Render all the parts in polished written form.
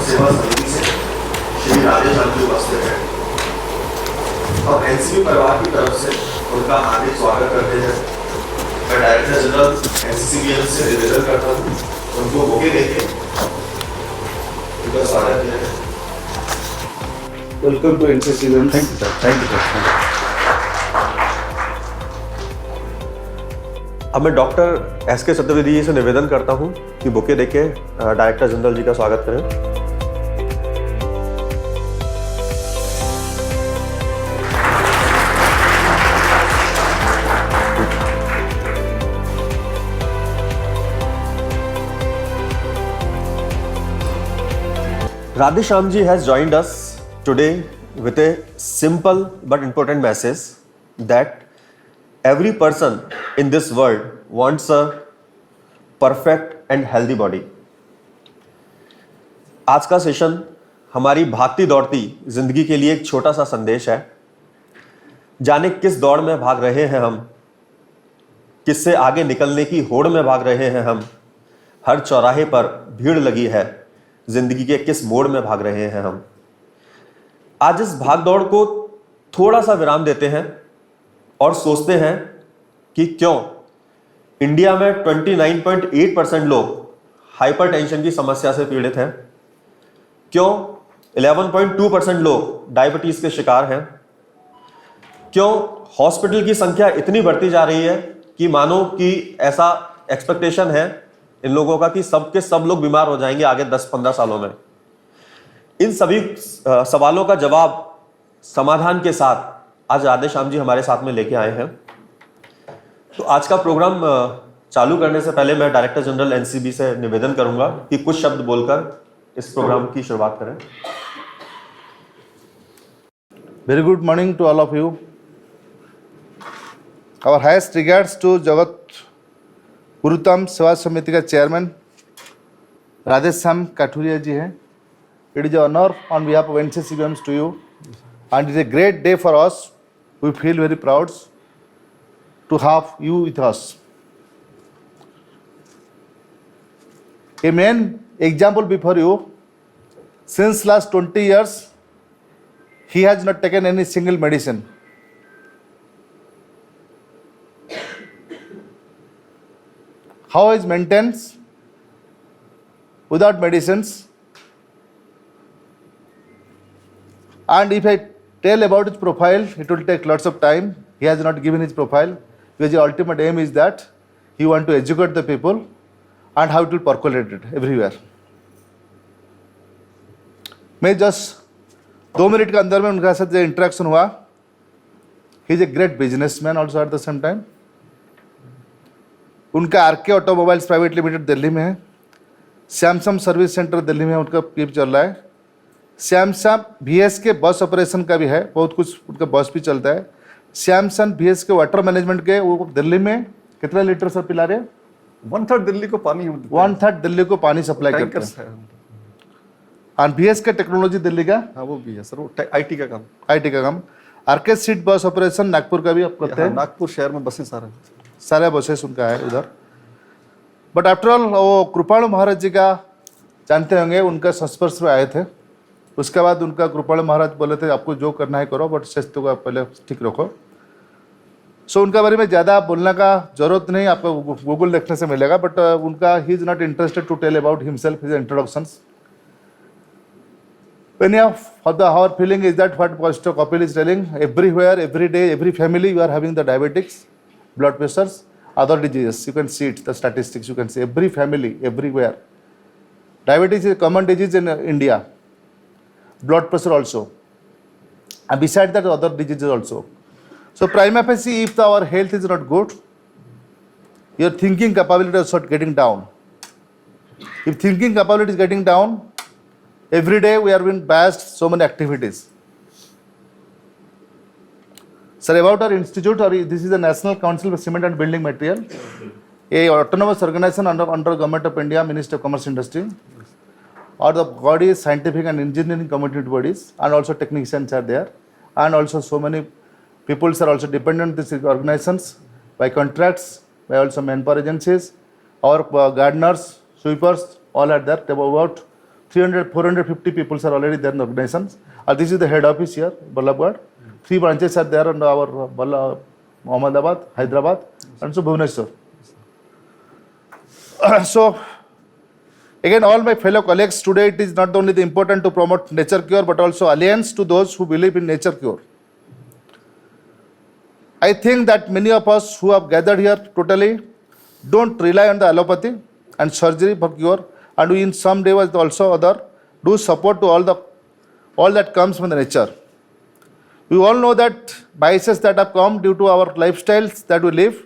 सेवा समिति से श्री राजेश आमजी उपस्थित हैं और एनसीबी परिवार की तरफ से उनका हार्दिक स्वागत करते हैं। मैं डायरेक्टर जनरल एनसीसीबीएन से निवेदन करता हूँ उनको बुके देके उनका स्वागत किया है। Welcome to NCCBN. Thank you sir, thank you sir. अब मैं डॉक्टर एस.के. चतुर्वेदी जी से निवेदन करता हूं कि बुके देके डायरेक्टर जनरल जी का स्वागत करें। Radheshyam ji has joined us today with a simple but important message that every person in this world wants a perfect and healthy body. आज का सेशन हमारी भागती दौड़ती जिंदगी के लिए एक छोटा सा संदेश है। जाने किस दौड़ में भाग रहे हैं हम, किससे आगे निकलने की होड़ में भाग रहे हैं हम, हर चौराहे पर भीड़ लगी है, जिंदगी के किस मोड़ में भाग रहे हैं हम। आज इस भागदौड़ को थोड़ा सा विराम देते हैं और सोचते हैं कि क्यों इंडिया में 29.8% लोग हाइपरटेंशन की समस्या से पीड़ित हैं, क्यों 11.2% लोग डायबिटीज के शिकार हैं, क्यों हॉस्पिटल की संख्या इतनी बढ़ती जा रही है कि मानो कि ऐसा एक्सपेक्टेशन है इन लोगों का कि सब के सब लोग बीमार हो जाएंगे आगे 10-15 सालों में। इन सभी सवालों का जवाब समाधान के साथ आज राधेश्याम जी हमारे साथ में लेके आए हैं। तो आज का प्रोग्राम चालू करने से पहले मैं डायरेक्टर जनरल एनसीबी से निवेदन करूंगा कि कुछ शब्द बोलकर इस प्रोग्राम की शुरुआत करें। Very good morning to all of you. Our highest regards to Jagat गुरुतम सेवा समिति का चेयरमैन राधेश्याम काठुरिया जी हैं। It is honour on behalf of NCCBN to you and it is a great day for us. We feel very proud to have you with us. A main example before you, since last 20 years, he has not taken any single medicine. How is maintenance without medicines? And if I tell about his profile, it will take lots of time. He has not given his profile because the ultimate aim is that he want to educate the people and how it will percolate it everywhere. मैं just 2 minute के अंदर में उनके साथ जो interaction हुआ, he is a great businessman also at the same time. उनका RK automobiles private limited Delhi में है, सैमसंग सर्विस सेंटर दिल्ली में उनका पीप चल रहा है, सैमसंग VS के बस ऑपरेशन का भी है, बहुत कुछ उनका बस भी चलता है, सैमसंग VS के वाटर मैनेजमेंट के वो दिल्ली में कितना लीटर सर पिला रहे हैं? 1/3 दिल्ली को पानी, 1/3 दिल्ली को पानी सप्लाई करते हैं। और VS का टेक्नोलॉजी दिल्ली का, हाँ वो भी है सर, वो IT का काम, आरके सीट बस ऑपरेशन नागपुर का भी आप करते हैं। नागपुर शहर में बसें सारे बसेस उनका है उधर। बट आफ्टर ऑल वो कृपाणु महाराज जी का जानते होंगे, उनका संस्पर्श में आए थे। उसके बाद उनका कृपाणु महाराज बोले थे आपको जो करना है करो, बट स्वास्थ्य को पहले ठीक रखो। सो उनका बारे में ज़्यादा बोलने का जरूरत नहीं, आपको गूगल देखने से मिलेगा। बट उनका ही is not interested to tell about himself, his introductions. Our feeling is that what Pastor Kapil is telling, everywhere, every day, every family, you are having the diabetics, blood pressures, other diseases. You can see it, the statistics, you can see every family, everywhere. Diabetes is a common disease in India. Blood pressure also. And besides that, other diseases also. So prima facie, if our health is not good, your thinking capability is start getting down. If thinking capability is getting down, every day we are being biased so many activities. Sir, about our institute, this is the National Council for Cement and Building Material, a autonomous organization under Government of India, Ministry of Commerce and Industry. All the bodies, scientific and engineering community bodies, and also technicians are there, and also so many people are also dependent on these organizations by contracts, by also manpower agencies. Our gardeners, sweepers, all are there. About 300, 450 people are already there in the organizations. This is the head office here, Ballabgarh. 3 branches are there in our Ahmedabad, Hyderabad, and so Bhubaneswar. So, again, all my fellow colleagues, today it is not only important to promote nature cure, but also alliance to those who believe in nature cure. I think that many of us who have gathered here totally don't rely on the allopathy and surgery for cure, and we in some way also other do support to all that comes from the nature. We all know that biases that have come due to our lifestyles that we live,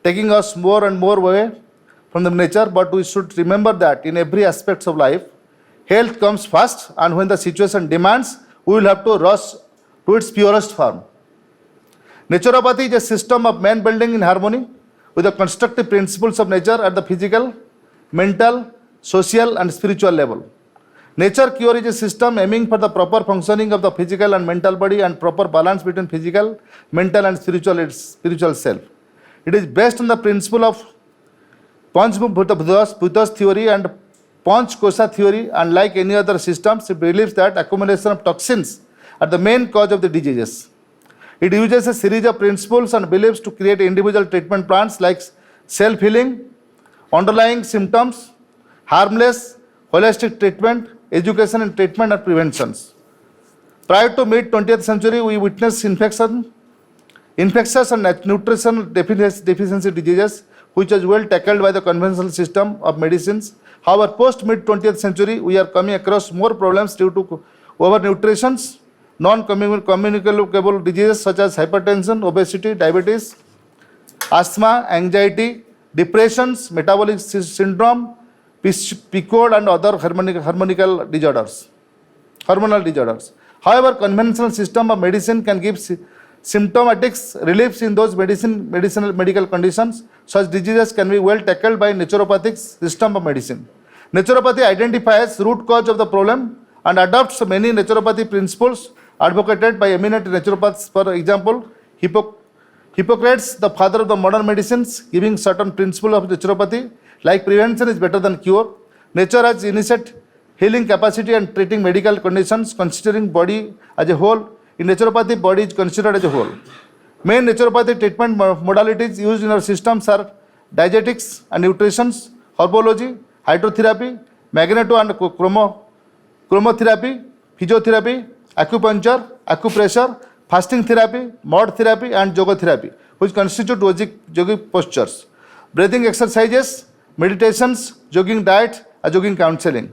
taking us more and more away from the nature, but we should remember that in every aspect of life, health comes first, and when the situation demands, we will have to rush to its purest form. Naturopathy is a system of man building in harmony with the constructive principles of nature at the physical, mental, social, and spiritual level. Nature cure is a system aiming for the proper functioning of the physical and mental body and proper balance between physical, mental, and spiritual self. It is based on the principle of Panchbhutas theory and Panchkosha theory, and like any other systems, it believes that accumulation of toxins are the main cause of the diseases. It uses a series of principles and beliefs to create individual treatment plans like self-healing, underlying symptoms, harmless, holistic treatment, education and treatment and preventions. Prior to mid-20th century, we witnessed infectious and nutritional deficiency diseases, which was well tackled by the conventional system of medicines. However, post mid-20th century, we are coming across more problems due to overnutrition, non-communicable diseases such as hypertension, obesity, diabetes, asthma, anxiety, depressions, metabolic syndrome, PCOD, and other hormonal disorders. However, conventional system of medicine can give symptomatic reliefs in those medical conditions. Such diseases can be well tackled by naturopathic system of medicine. Naturopathy identifies root cause of the problem and adopts many naturopathy principles advocated by eminent naturopaths. For example, Hippocrates, the father of the modern medicines, giving certain principles of naturopathy, like prevention is better than cure. Nature has innate healing capacity and treating medical conditions, considering body as a whole. In naturopathy, body is considered as a whole. Main naturopathy treatment modalities used in our systems are dietetics and nutrition, herbology, hydrotherapy, magneto and chromotherapy, physiotherapy, acupuncture, acupressure, fasting therapy, mud therapy, and yoga therapy, which constitute yogic postures, breathing exercises, meditations, jogging diet, and jogging counseling.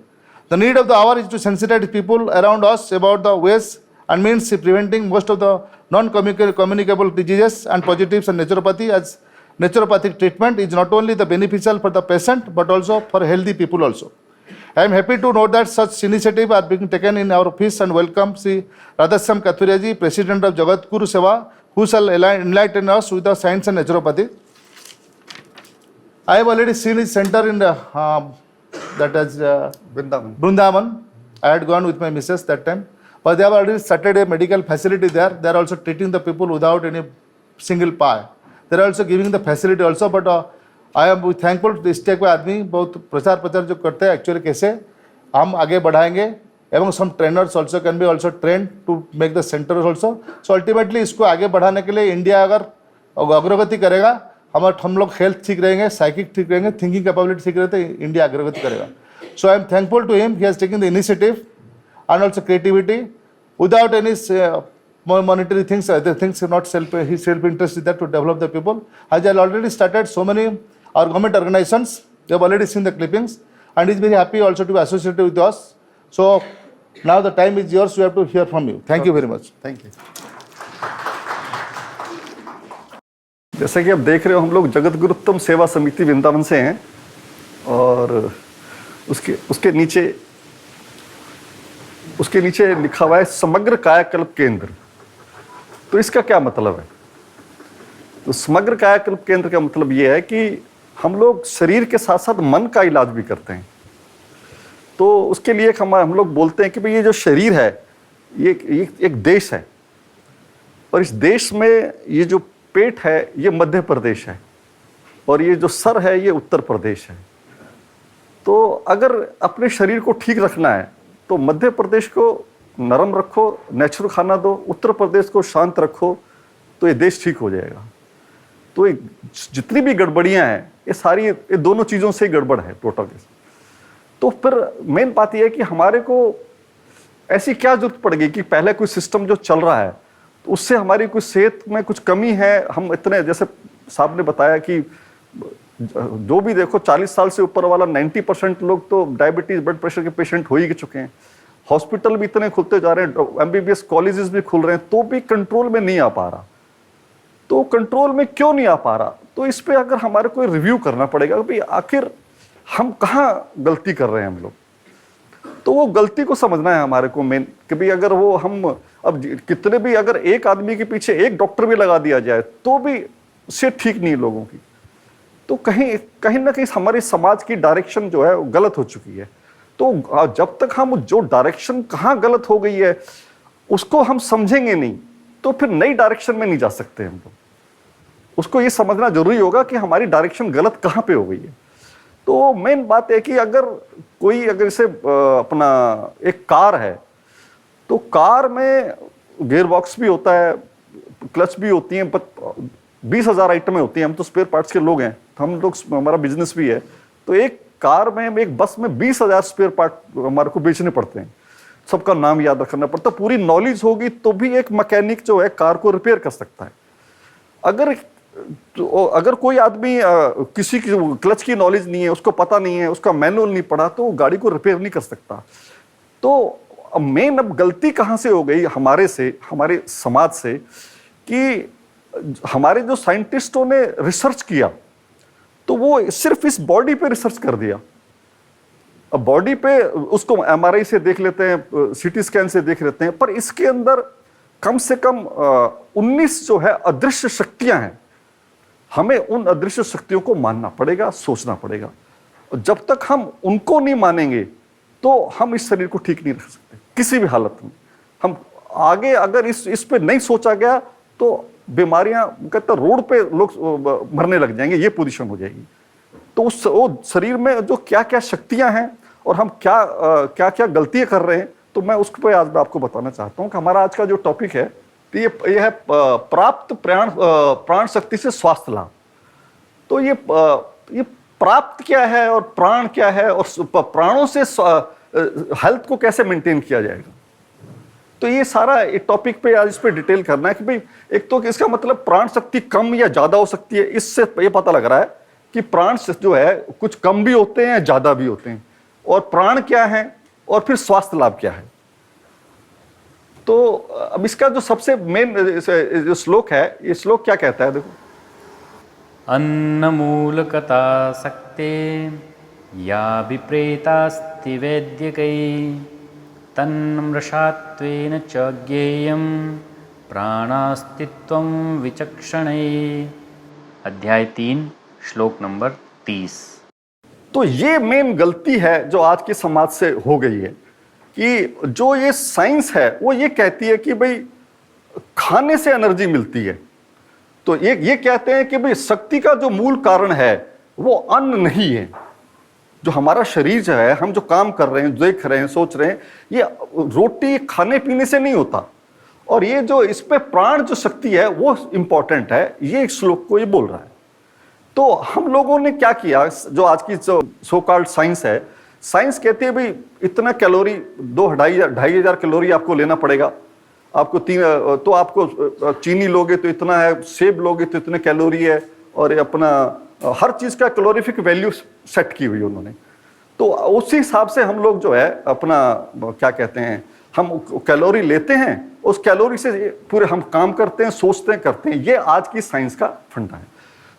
The need of the hour is to sensitize people around us about the ways and means preventing most of the non-communicable diseases and positives, and naturopathy as naturopathic treatment is not only the beneficial for the patient but also for healthy people also. I am happy to note that such initiatives are being taken in our office and welcome Sri Radhasyam Kathuria, President of Jagatguru Seva, who shall enlighten us with the science and naturopathy. I have already seen his center in Vrindavan. I had gone with my missus that time. But they have already started a medical facility there. They are also treating the people without any single pie. They are also giving the facility also. But I am thankful to this stake पे आदमी बहुत प्रचार जो करते हैं actually कैसे हम आगे बढ़ाएंगे एवं some trainers also can be also trained to make the centers also. So ultimately इसको आगे बढ़ाने के लिए इंडिया अगर अग्रगति करेगा, हम लोग हेल्थ ठीक रहेंगे, साइकिक ठीक रहेंगे, थिंकिंग कैपेबिलिटी ठीक रहेगा तो इंडिया अग्रगति करेगा. So I am thankful to him. He has taken the initiative and also creativity without any monetary things. Other things are not his self-interest is that to develop the people. As I already started so many our government organizations, they have already seen the clippings, and is very happy also to be associated with us. So now the time is yours. We have to hear from you. Thank you very much. Thank you. जैसा कि आप देख रहे हो, हम लोग जगत गुरुत्तम सेवा समिति वृंदावन से हैं और उसके नीचे लिखा हुआ है समग्र कायाकल्प केंद्र. तो इसका क्या मतलब है? तो समग्र कायाकल्प केंद्र का मतलब यह है कि हम लोग शरीर के साथ साथ मन का इलाज भी करते हैं. तो उसके लिए हम लोग बोलते हैं कि भाई ये जो शरीर है ये एक देश है और इस देश में ये जो पेट है ये मध्य प्रदेश है और ये जो सर है ये उत्तर प्रदेश है. तो अगर अपने शरीर को ठीक रखना है तो मध्य प्रदेश को नरम रखो, नेचुरल खाना दो, उत्तर प्रदेश को शांत रखो, तो ये देश ठीक हो जाएगा। तो ये जितनी भी गड़बड़ियां हैं ये सारी ये दोनों चीज़ों से गड़बड़ है टोटल। तो फिर मेन बात यह है कि हमारे को ऐसी क्या जरूरत पड़ गई कि पहले कोई सिस्टम जो चल रहा है तो उससे हमारी कुछ सेहत में कुछ कमी है। हम इतने, जैसे साहब ने बताया कि जो भी देखो 40 साल से ऊपर वाला 90% लोग तो डायबिटीज ब्लड प्रेशर के पेशेंट हो ही चुके हैं। हॉस्पिटल भी इतने खुलते जा रहे हैं, MBBS कॉलेजेस भी खुल रहे हैं, तो भी कंट्रोल में नहीं आ पा रहा। तो कंट्रोल में क्यों नहीं आ पा रहा? तो इस पे अगर हमारे को रिव्यू करना पड़ेगा भाई आखिर हम कहाँ गलती कर रहे हैं हम लोग। तो वो गलती को समझना है हमारे को मेन, कि भाई अगर वो हम अब कितने भी अगर एक आदमी के पीछे एक डॉक्टर भी लगा दिया जाए तो भी से ठीक नहीं लोगों की। तो कहीं ना कहीं हमारे समाज की डायरेक्शन जो है वो गलत हो चुकी है। तो जब तक हम जो डायरेक्शन कहाँ गलत हो गई है उसको हम समझेंगे नहीं तो फिर नई डायरेक्शन में नहीं जा सकते हम लोग। उसको ये समझना जरूरी होगा कि हमारी डायरेक्शन गलत कहाँ पे हो गई है। तो मेन बात है कि अगर जैसे अपना एक कार है तो कार में गियर बॉक्स भी होता है, क्लच भी होती है, 20,000 आइटमें होती हैं। हम तो स्पेयर पार्ट्स के लोग हैं, तो हम लोग, हमारा बिजनेस भी है। तो एक कार में, एक बस में 20,000 स्पेयर पार्ट हमारे को बेचने पड़ते हैं, सबका नाम याद रखना पड़ता है। पूरी नॉलेज होगी तो भी एक मैकेनिक जो है कार को रिपेयर कर सकता है। अगर कोई आदमी किसी की क्लच की नॉलेज नहीं है, उसको पता नहीं है, उसका मैनुअल नहीं पढ़ा, तो वो गाड़ी को रिपेयर नहीं कर सकता। तो मेन अब गलती कहाँ से हो गई हमारे समाज से, कि हमारे जो साइंटिस्टों ने रिसर्च किया तो वो सिर्फ इस बॉडी पे रिसर्च कर दिया। अब बॉडी पे उसको MRI से देख लेते हैं, CT स्कैन से देख लेते हैं, पर इसके अंदर कम से कम 19 जो है अदृश्य शक्तियां हैं। हमें उन अदृश्य शक्तियों को मानना पड़ेगा, सोचना पड़ेगा। जब तक हम उनको नहीं मानेंगे तो हम इस शरीर को ठीक नहीं रख सकते किसी भी हालत में। हम आगे अगर इस पे नहीं सोचा गया तो बीमारियां कहते रोड पे लोग मरने लग जाएंगे, ये पोजीशन हो जाएगी। तो वो शरीर में जो क्या क्या शक्तियां हैं और हम क्या क्या गलतियां कर रहे हैं, तो मैं उस पर आज मैं आपको बताना चाहता हूं कि हमारा आज का जो टॉपिक है तो ये है प्राप्त प्राण शक्ति से स्वास्थ्य लाभ। तो ये प्राप्त क्या है और प्राण क्या है और प्राणों से हेल्थ को कैसे मेंटेन किया जाएगा, तो ये सारा एक टॉपिक पे आज इस पे डिटेल करना है कि भाई एक तो इसका मतलब प्राण शक्ति कम या ज्यादा हो सकती है। इससे ये पता लग रहा है कि प्राण जो है कुछ कम भी होते हैं, ज्यादा भी होते हैं, और प्राण क्या है और फिर स्वास्थ्य लाभ क्या है। तो अब इसका जो सबसे मेन जो श्लोक है, ये श्लोक क्या कहता है, देखो। अन्नमूलकता सक्ते या विप्रेतास्ति वैद्यकै तन्मृषात्वेन च ज्ञेयं प्राणास्तित्वं विचक्षणै। अध्याय 3 श्लोक नंबर 30। तो ये मेन गलती है जो आज के समाज से हो गई है कि जो ये साइंस है वो ये कहती है कि भाई खाने से एनर्जी मिलती है। तो ये कहते हैं कि भाई शक्ति का जो मूल कारण है वो अन्न नहीं है। जो हमारा शरीर जो है, हम जो काम कर रहे हैं, देख रहे हैं, सोच रहे हैं, ये रोटी खाने पीने से नहीं होता। और ये जो इस पे प्राण जो शक्ति है वो इंपॉर्टेंट है, ये एक श्लोक को ये बोल रहा है। तो हम लोगों ने क्या किया, जो आज की जो सो कॉल्ड साइंस है, साइंस कहती है भाई इतना कैलोरी 2,500 कैलोरी आपको लेना पड़ेगा, आपको तो आपको चीनी लोगे तो इतना है, सेब लोगे तो इतने कैलोरी है, और अपना हर चीज का कैलोरीफिक वैल्यू सेट की हुई उन्होंने। तो उसी हिसाब से हम लोग जो है अपना क्या कहते हैं, हम कैलोरी लेते हैं, उस कैलोरी से पूरे हम काम करते हैं, सोचते हैं, करते हैं। ये आज की साइंस का फंडा है।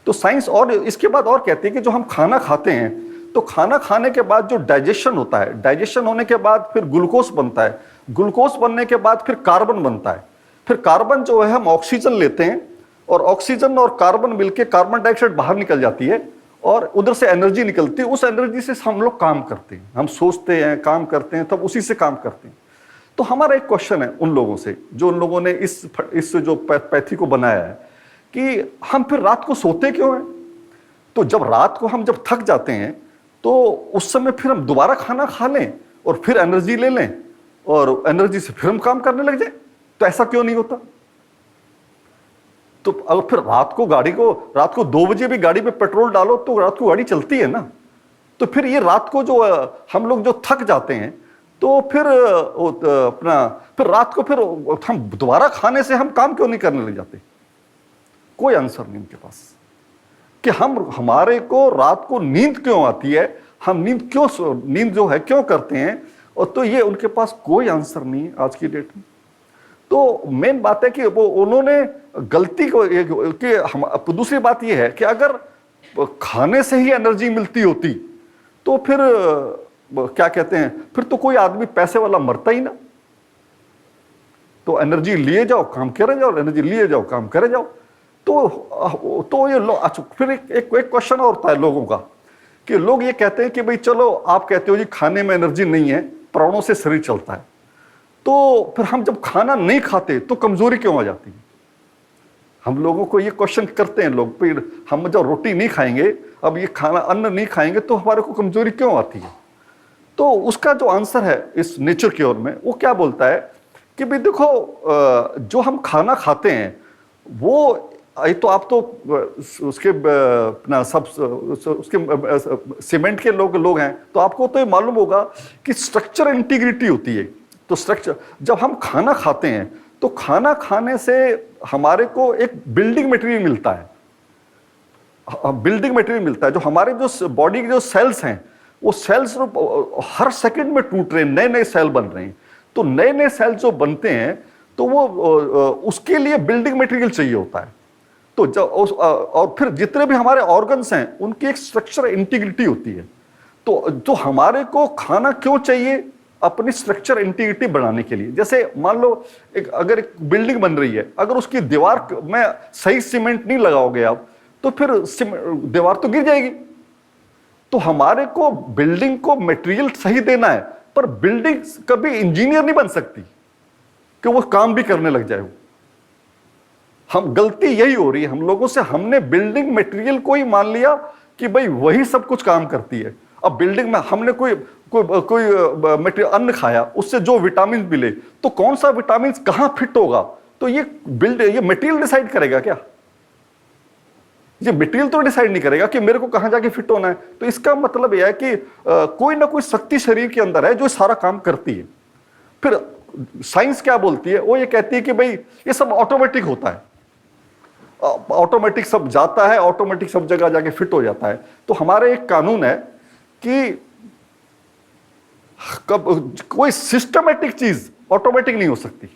तो साइंस और इसके बाद और कहती है कि जो हम खाना खाते हैं, तो खाना खाने के बाद जो डाइजेशन होता है, डाइजेशन होने के बाद फिर ग्लूकोज बनता है, ग्लूकोज बनने के बाद फिर कार्बन बनता है, फिर कार्बन जो है हम ऑक्सीजन लेते हैं, और ऑक्सीजन और कार्बन मिलके कार्बन डाइऑक्साइड बाहर निकल जाती है और उधर से एनर्जी निकलती है। उस एनर्जी से हम लोग काम करते हैं, हम सोचते हैं, काम करते हैं, तब उसी से काम करते हैं। तो हमारा एक क्वेश्चन है उन लोगों से, जो उन लोगों ने इस जो पैथी को बनाया है, कि हम फिर रात को सोते क्यों हैं? तो जब रात को हम जब थक जाते हैं तो उस समय फिर हम दोबारा खाना खा लें और फिर एनर्जी ले लें और एनर्जी से फिर हम काम करने लग जाए। तो ऐसा क्यों नहीं होता? तो अगर फिर रात को 2 बजे भी गाड़ी में पेट्रोल डालो तो रात को गाड़ी चलती है ना। तो फिर ये रात को जो हम लोग जो थक जाते हैं तो फिर फिर रात को फिर हम दोबारा खाने से हम काम क्यों नहीं करने लग जाते? कोई आंसर नहीं उनके पास कि हमारे को रात को नींद क्यों आती है, हम नींद जो है क्यों करते हैं, और तो ये उनके पास कोई आंसर नहीं है आज की डेट में। तो मेन बात है कि वो उन्होंने गलती को कि दूसरी बात ये है कि अगर खाने से ही एनर्जी मिलती होती तो फिर क्या कहते हैं, फिर तो कोई आदमी पैसे वाला मरता ही ना। तो एनर्जी लिए जाओ काम करे जाओ, एनर्जी लिए जाओ काम करे जाओ। तो ये अच्छा, फिर एक क्वेश्चन और होता है लोगों का कि लोग ये कहते हैं कि भाई चलो आप कहते हो जी खाने में एनर्जी नहीं है, प्राणों से शरीर चलता है, तो फिर हम जब खाना नहीं खाते तो कमजोरी क्यों आ जाती है? हम लोगों को ये क्वेश्चन करते हैं लोग, फिर हम जब रोटी नहीं खाएंगे, अब ये खाना अन्न नहीं खाएंगे तो हमारे को कमजोरी क्यों आती है? तो उसका जो आंसर है इस नेचर की ओर में वो क्या बोलता है कि भाई देखो जो हम खाना खाते हैं वो तो आप तो उसके अपना सब उसके सीमेंट के लोग हैं, तो आपको तो ये मालूम होगा कि स्ट्रक्चर इंटीग्रिटी होती है। तो स्ट्रक्चर जब हम खाना खाते हैं तो खाना खाने से हमारे को एक बिल्डिंग मटेरियल मिलता है, जो हमारे जो बॉडी के जो सेल्स हैं वो सेल्स हर सेकंड में टूट रहे हैं, नए नए सेल बन रहे हैं। तो नए नए सेल जो बनते हैं तो वो उसके लिए बिल्डिंग मटेरियल चाहिए होता है। तो और फिर जितने भी हमारे ऑर्गन्स हैं उनकी एक स्ट्रक्चर इंटीग्रिटी होती है। तो जो हमारे को खाना क्यों चाहिए? अपनी स्ट्रक्चर इंटीग्रिटी बढ़ाने के लिए। जैसे मान लो अगर एक बिल्डिंग बन रही है, अगर उसकी दीवार में सही सीमेंट नहीं लगाओगे आप तो फिर दीवार तो गिर जाएगी। तो हमारे को बिल्डिंग को मटेरियल सही देना है, पर बिल्डिंग कभी इंजीनियर नहीं बन सकती कि वो काम भी करने लग जाए। हम गलती यही हो रही है हम लोगों से, हमने बिल्डिंग मटेरियल को ही मान लिया कि भाई वही सब कुछ काम करती है। अब बिल्डिंग में हमने कोई मटेरियल अन्न खाया, उससे जो विटामिन मिले, तो कौन सा विटामिन कहां फिट होगा? तो ये मटेरियल डिसाइड करेगा क्या? ये मटेरियल तो डिसाइड नहीं करेगा कि मेरे को कहां जाके फिट होना है। तो इसका मतलब यह है कि कोई ना कोई शक्ति शरीर के अंदर है जो सारा काम करती है। फिर साइंस क्या बोलती है? वो ये कहती है कि भाई ये सब ऑटोमेटिक होता है, ऑटोमेटिक सब जाता है, ऑटोमेटिक सब जगह जाके फिट हो जाता है। तो हमारे एक कानून है कि कोई सिस्टमेटिक चीज ऑटोमेटिक नहीं हो सकती।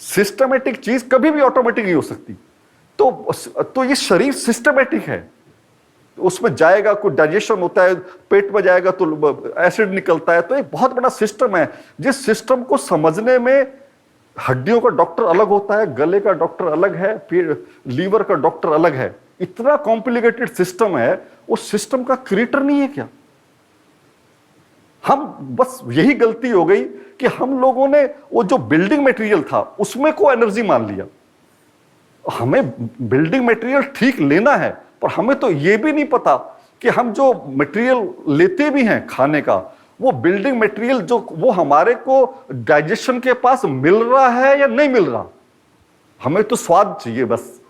सिस्टमेटिक चीज कभी भी ऑटोमेटिक नहीं हो सकती। तो ये शरीर सिस्टमेटिक है, उसमें जाएगा, कोई डाइजेशन होता है, पेट में जाएगा तो एसिड निकलता है। तो एक बहुत बड़ा सिस्टम है। जिस सिस्टम को समझने में हड्डियों का डॉक्टर अलग होता है, गले का डॉक्टर अलग है, फिर लीवर का डॉक्टर अलग है। इतना कॉम्प्लिकेटेड सिस्टम है, उस सिस्टम का क्रिएटर नहीं है क्या? हम बस यही गलती हो गई कि हम लोगों ने वो जो बिल्डिंग मटेरियल था उसमें को एनर्जी मान लिया। हमें बिल्डिंग मटेरियल ठीक लेना है, पर हमें तो ये भी नहीं पता कि हम जो मटेरियल लेते भी हैं खाने का, वो बिल्डिंग मटेरियल जो वो हमारे को डाइजेशन के पास मिल रहा है या नहीं मिल रहा। हमें तो स्वाद चाहिए बस।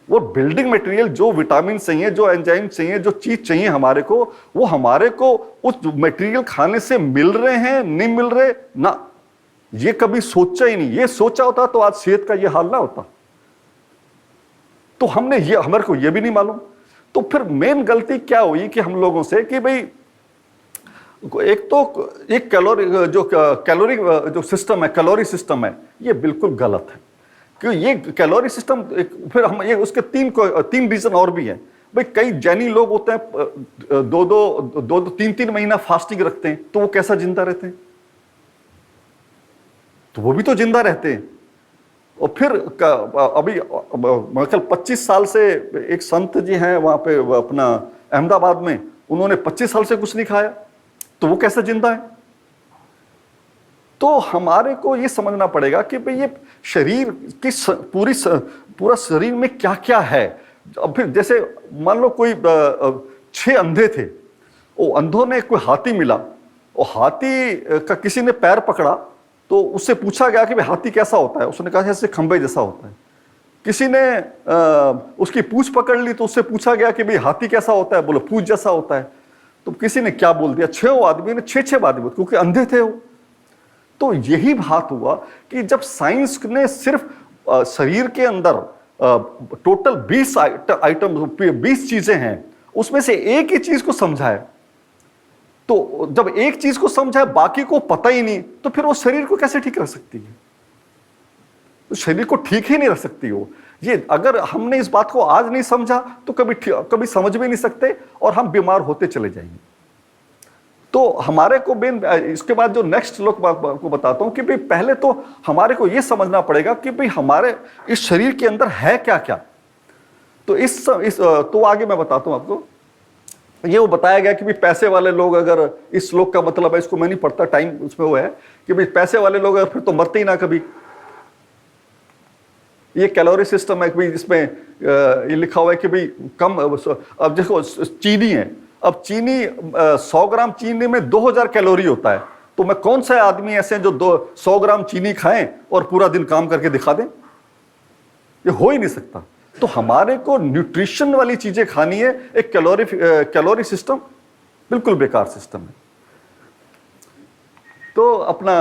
वो बिल्डिंग मटेरियल जो विटामिन चाहिए, जो एंजाइम चाहिए, जो चीज चाहिए हमारे को, वो हमारे को उस मटेरियल खाने से मिल रहे हैं नहीं मिल रहे ना, ये कभी सोचा ही नहीं। ये सोचा होता तो आज सेहत का ये हाल ना होता। तो हमारे को ये भी नहीं मालूम। तो फिर मेन गलती क्या हुई कि हम लोगों से कि भाई एक कैलोरी जो सिस्टम है, कैलोरी सिस्टम है, ये बिल्कुल गलत है। क्यों ये कैलोरी सिस्टम फिर हम ये उसके तीन रीजन और भी हैं। भाई कई जैनी लोग होते हैं दो 3 महीना फास्टिंग रखते हैं, तो वो कैसा जिंदा रहते हैं? तो वो भी तो जिंदा रहते हैं। और फिर अभी कल 25 साल से एक संत जी हैं वहां पे अपना अहमदाबाद में, उन्होंने 25 साल से कुछ नहीं खाया, तो वो कैसे जिंदा है? तो हमारे को ये समझना पड़ेगा कि भाई ये शरीर की पूरा शरीर में क्या क्या है। अब फिर जैसे मान लो कोई 6 अंधे थे, वो अंधों ने कोई हाथी मिला, और हाथी का किसी ने पैर पकड़ा तो उससे पूछा गया कि भाई हाथी कैसा होता है, उसने कहा ऐसे खंबे जैसा होता है। किसी ने उसकी पूंछ पकड़ ली तो उससे पूछा गया कि भाई हाथी कैसा होता है, बोलो पूंछ जैसा होता है। तो किसी ने क्या बोल दिया, 6 आदमी ने 6 बातें बोल, क्योंकि अंधे थे वो। तो यही बात हुआ कि जब साइंस ने सिर्फ शरीर के अंदर टोटल 20 आइटम 20 चीजें हैं, उसमें से एक ही चीज को समझा है, तो जब एक चीज को समझा है बाकी को पता ही नहीं, तो फिर वो शरीर को कैसे ठीक रख सकती है? तो शरीर को ठीक ही नहीं रख सकती हो। ये अगर हमने इस बात को आज नहीं समझा तो कभी समझ भी नहीं सकते, और हम बीमार होते चले जाएंगे। तो हमारे को इसके बाद जो नेक्स्ट श्लोक को बताता हूं कि भाई पहले तो हमारे को यह समझना पड़ेगा कि भाई हमारे इस शरीर के अंदर है क्या क्या। तो तो आगे मैं बताता हूं आपको। ये वो बताया गया कि भाई पैसे वाले लोग, अगर इस श्लोक का मतलब है, इसको मैं नहीं पढ़ता, टाइम उसमें वो है कि भाई पैसे वाले लोग अगर फिर तो मरते ही ना कभी। ये कैलोरी सिस्टम है कि इसमें ये लिखा हुआ है कि भाई कम, अब देखो चीनी है, अब चीनी 100 ग्राम चीनी में 2000 कैलोरी होता है, तो मैं कौन सा आदमी ऐसे हैं जो 100 ग्राम चीनी खाएं और पूरा दिन काम करके दिखा दें? ये हो ही नहीं सकता। तो हमारे को न्यूट्रिशन वाली चीजें खानी है। एक कैलोरी सिस्टम बिल्कुल बेकार सिस्टम है। तो अपना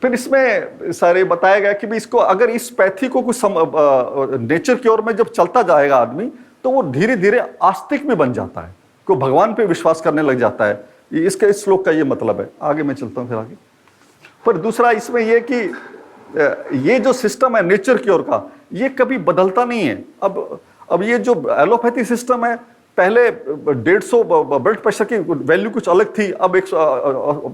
फिर इसमें सारे बताया गया कि भी इसको अगर इस पैथी को कुछ नेचर की ओर में जब चलता जाएगा आदमी, तो वो धीरे धीरे आस्तिक में बन जाता है, को भगवान पे विश्वास करने लग जाता है। इस श्लोक का ये मतलब है। आगे मैं चलता हूं फिर आगे। पर दूसरा इसमें यह कि ये जो सिस्टम है नेचर की ओर का, ये कभी बदलता नहीं है। अब ये जो एलोपैथी सिस्टम है, पहले 150 ब्लड प्रेशर की वैल्यू कुछ अलग थी, अब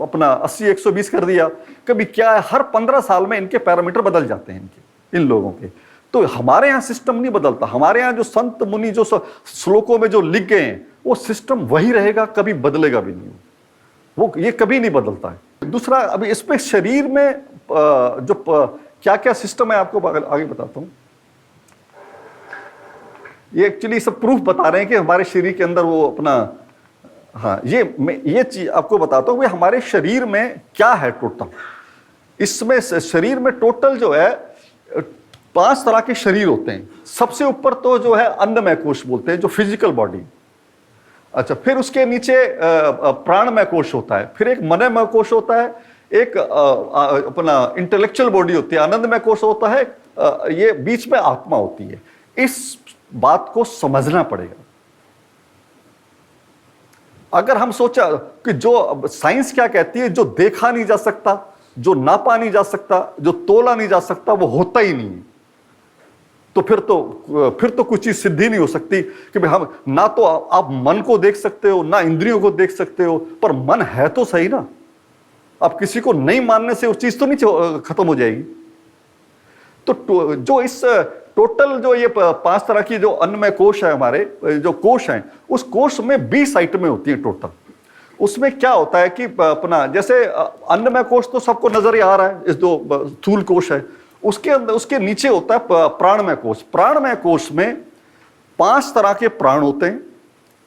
अपना 80-120 कर दिया। कभी क्या है, हर 15 साल में इनके पैरामीटर बदल जाते हैं इन लोगों के। तो हमारे यहाँ सिस्टम नहीं बदलता। हमारे यहाँ जो संत मुनि जो श्लोकों में जो लिख गए हैं, वो सिस्टम वही रहेगा, कभी बदलेगा भी नहीं। वो ये कभी नहीं बदलता है। दूसरा, अभी इसमें शरीर में जो क्या क्या सिस्टम है आपको आगे बताता हूं। ये एक्चुअली सब प्रूफ बता रहे हैं कि हमारे शरीर के अंदर वो अपना, हाँ, ये चीज आपको बताता हूं। हमारे शरीर में क्या है टोटल। इसमें शरीर में टोटल जो है 5 तरह के शरीर होते हैं। सबसे ऊपर तो जो है अन्नमय कोश बोलते हैं, जो फिजिकल बॉडी। अच्छा, फिर उसके नीचे प्राणमय कोश होता है, फिर एक मनमय कोश होता है, एक अपना इंटेलेक्चुअल बॉडी होती है, आनंदमय कोश होता है, ये बीच में आत्मा होती है। इस बात को समझना पड़ेगा। अगर हम सोचा कि जो साइंस क्या कहती है, जो देखा नहीं जा सकता, जो नापा नहीं जा सकता, जो तोला नहीं जा सकता, वो होता ही नहीं है, तो फिर तो कुछ चीज सिद्धि नहीं हो सकती। कि भाई हम ना तो आप मन को देख सकते हो, ना इंद्रियों को देख सकते हो, पर मन है तो सही ना। आप किसी को नहीं मानने से वो चीज तो नहीं खत्म हो जाएगी। तो जो इस टोटल जो ये 5 तरह की जो अन्नमय कोश है, हमारे जो कोश हैं, उस कोश में 20 आइटमें होती हैं टोटल। उसमें क्या होता है कि अपना जैसे अन्नमय कोश तो सबको नजर ही आ रहा है, इस जो स्थूल कोश है, उसके अंदर उसके नीचे होता है प्राणमय कोश। प्राणमय कोश में 5 तरह के प्राण होते हैं,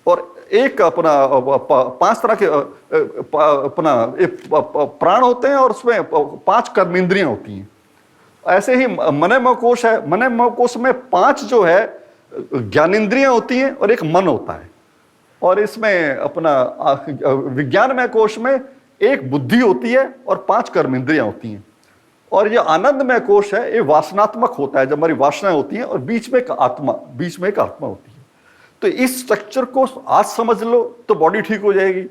और एक अपना 5 तरह के अपना प्राण होते हैं, और उसमें 5 कर्मेंद्रियां होती हैं। ऐसे ही मनमय कोश है। मनमय कोश में 5 जो है ज्ञानेंद्रियां होती हैं, और एक मन होता है। और इसमें अपना विज्ञानमय कोश में एक बुद्धि होती है और 5 कर्मेंद्रियां होती हैं। और ये आनंदमय कोश है, ये वासनात्मक होता है, जब हमारी वासनाएं होती हैं, और बीच में एक आत्मा होती है। तो इस स्ट्रक्चर को आज समझ लो तो बॉडी ठीक हो जाएगी,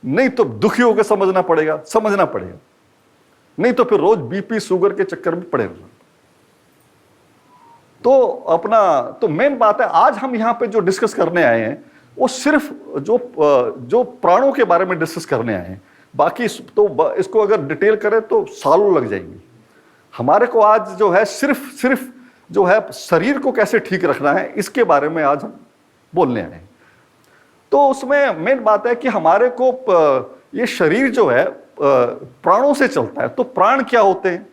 नहीं तो दुखी होकर समझना पड़ेगा, नहीं तो फिर रोज बीपी शुगर के चक्कर में पड़े रहना। तो मेन बात है, आज हम यहां पे जो डिस्कस करने आए हैं, वो सिर्फ जो प्राणों के बारे में डिस्कस करने आए हैं। बाकी तो इसको अगर डिटेल करें तो सालों लग जाएंगे। हमारे को आज जो है सिर्फ जो है शरीर को कैसे ठीक रखना है, इसके बारे में आज हम बोलने आए हैं। तो उसमें मेन बात है कि हमारे को ये शरीर जो है प्राणों से चलता है। तो प्राण क्या होते हैं?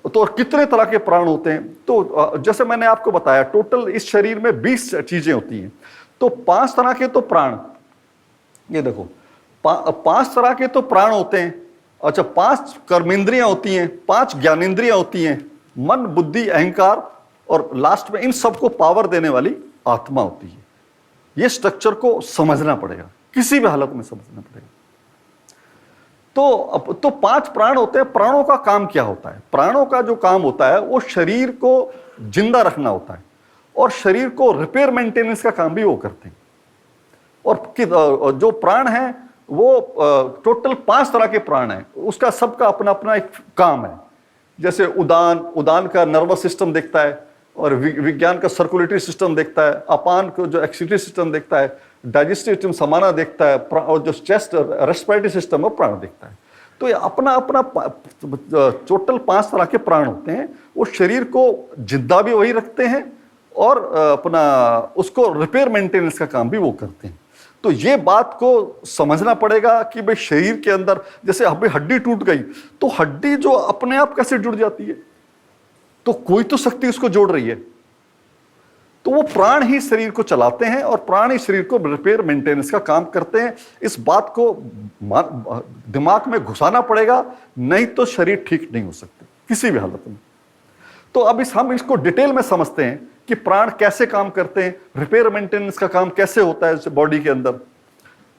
तो कितने तरह के प्राण होते हैं? तो जैसे मैंने आपको बताया, टोटल इस शरीर में 20 चीजें होती हैं। तो 5 तरह के तो प्राण, ये देखो 5 तरह के तो प्राण होते हैं। अच्छा, 5 कर्मेंद्रियां होती हैं, 5 ज्ञानेंद्रियां होती हैं, मन, बुद्धि, अहंकार, और लास्ट में इन सबको पावर देने वाली आत्मा होती है। ये स्ट्रक्चर को समझना पड़ेगा, किसी भी हालत में समझना पड़ेगा। तो 5 प्राण होते हैं। प्राणों का काम क्या होता है? प्राणों का जो काम होता है वो शरीर को जिंदा रखना होता है, और शरीर को रिपेयर मेंटेनेंस का काम भी वो करते हैं। और जो प्राण है वो टोटल 5 तरह के प्राण हैं, उसका सबका अपना अपना एक काम है। जैसे उदान का नर्वस सिस्टम देखता है, और विज्ञान का सर्कुलेटरी सिस्टम देखता है, अपान को जो एक्सक्रीटरी सिस्टम देखता है, डाइजेस्टिव सिस्टम समाना देखता है, और जो चेस्ट रेस्पिरेटरी सिस्टम है प्राण देखता है। तो ये अपना अपना टोटल 5 तरह के प्राण होते हैं। वो शरीर को जिंदा भी वही रखते हैं, और अपना उसको रिपेयर मेंटेनेंस का काम भी वो करते हैं। तो ये बात को समझना पड़ेगा कि भाई शरीर के अंदर जैसे अभी हड्डी टूट गई, तो हड्डी जो अपने आप कैसे जुड़ जाती है? तो कोई तो शक्ति उसको जोड़ रही है। तो वो प्राण ही शरीर को चलाते हैं, और प्राण ही शरीर को रिपेयर मेंटेनेंस का काम करते हैं। इस बात को दिमाग में घुसाना पड़ेगा, नहीं तो शरीर ठीक नहीं हो सकते किसी भी हालत में। तो अब हम इसको डिटेल में समझते हैं कि प्राण कैसे काम करते हैं, रिपेयर मेंटेनेंस का काम कैसे होता है बॉडी के अंदर।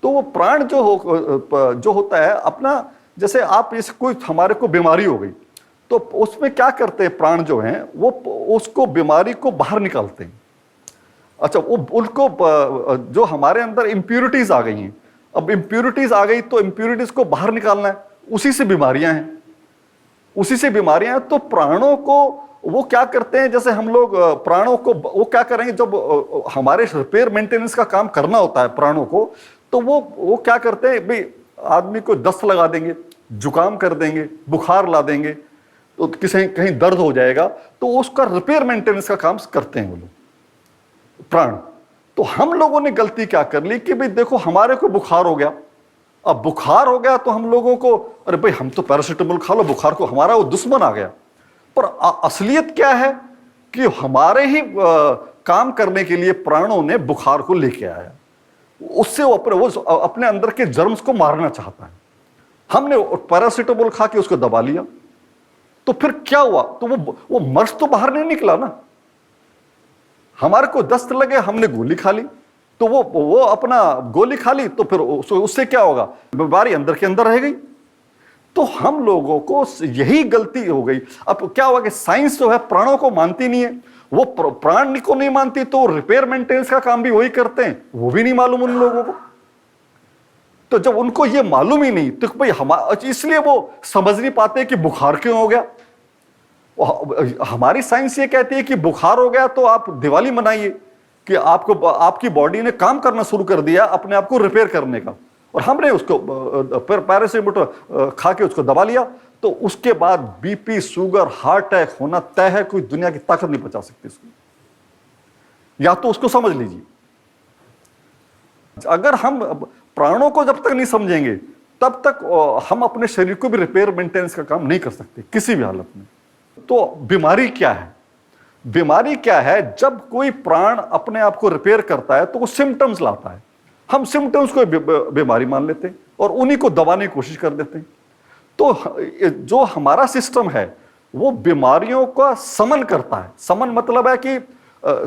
तो वो प्राण जो होता है अपना, जैसे आप इस कोई हमारे को बीमारी हो गई, तो उसमें क्या करते हैं प्राण जो हैं, वो उसको बीमारी को बाहर निकालते हैं। अच्छा, वो उनको जो हमारे अंदर इम्प्यूरिटीज आ गई हैं, अब इम्प्यूरिटीज आ गई तो इम्प्यूरिटीज को बाहर निकालना है, उसी से बीमारियां हैं, उसी से बीमारियां हैं। तो प्राणों को वो क्या करते हैं, जैसे हम लोग प्राणों को वो क्या करेंगे, जब हमारे रिपेयर मेंटेनेंस का काम करना होता है प्राणों को, तो वो क्या करते हैं भाई, आदमी को दस्त लगा देंगे, जुकाम कर देंगे, बुखार ला देंगे, तो कहीं दर्द हो जाएगा, तो उसका रिपेयर मेंटेनेंस का काम करते हैं वो लोग प्राण। तो हम लोगों ने गलती क्या कर ली कि भाई देखो हमारे को बुखार हो गया, अब बुखार हो गया तो हम लोगों को, अरे भाई हम तो पैरासिटामोल खा लो, बुखार को हमारा वो दुश्मन आ गया। पर असलियत क्या है कि हमारे ही काम करने के लिए प्राणों ने बुखार को लेके आया, उससे वो अपने अंदर के जर्म्स को मारना चाहता है। हमने पैरासिटामोल खा के उसको दबा लिया, तो फिर क्या हुआ, तो वो मर्स तो बाहर नहीं निकला ना। हमारे को दस्त लगे, हमने गोली खा ली, तो वो अपना गोली खा ली, तो फिर उससे क्या होगा, बीमारी अंदर के अंदर रह गई। तो हम लोगों को यही गलती हो गई। अब क्या हुआ कि साइंस जो है प्राणों को मानती नहीं है, वो प्राण को नहीं मानती, तो रिपेयर मेंटेनेंस का काम भी वही करते हैं, वो भी नहीं मालूम उन लोगों को। तो जब उनको ये मालूम ही नहीं, तो भाई इसलिए वो समझ नहीं पाते कि बुखार क्यों हो गया। हमारी साइंस ये कहती है कि बुखार हो गया तो आप दिवाली मनाइए, कि आपकी बॉडी ने काम करना शुरू कर दिया अपने आप को रिपेयर करने का, और हमने उसको पैरासिटामोल खा के उसको दबा लिया, तो उसके बाद बीपी, शुगर, हार्ट अटैक होना तय है। कोई दुनिया की ताकत नहीं बचा सकती इसको, या तो उसको समझ लीजिए। अगर हम प्राणों को जब तक नहीं समझेंगे, तब तक हम अपने शरीर को भी रिपेयर मेंटेनेंस का काम नहीं कर सकते किसी भी हालत में। तो बीमारी क्या है? बीमारी क्या है? जब कोई प्राण अपने आप को रिपेयर करता है तो वो सिम्टम्स लाता है। हम सिम्टम्स को बीमारी मान लेते हैं और उन्हीं को दबाने की कोशिश कर देते हैं। तो जो हमारा सिस्टम है वो बीमारियों का समन करता है। समन मतलब है कि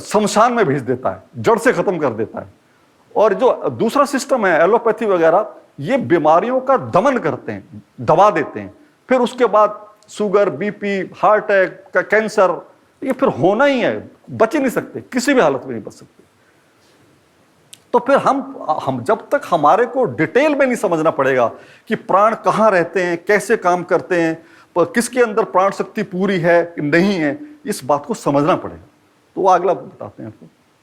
शमशान में भेज देता है, जड़ से खत्म कर देता है। और जो दूसरा सिस्टम है एलोपैथी वगैरह, ये बीमारियों का दमन करते हैं, दबा देते हैं। फिर उसके बाद sugar, BP, heart attack, cancer, ये फिर होना ही है, बच ही नहीं सकते, किसी भी हालत में नहीं बच सकते। तो फिर हम जब तक हमारे को डिटेल में नहीं समझना पड़ेगा कि प्राण कहाँ रहते हैं, कैसे काम करते हैं, पर किसके अंदर प्राण शक्ति पूरी है नहीं है, इस बात को समझना पड़ेगा। तो वो अगला बताते हैं आपको।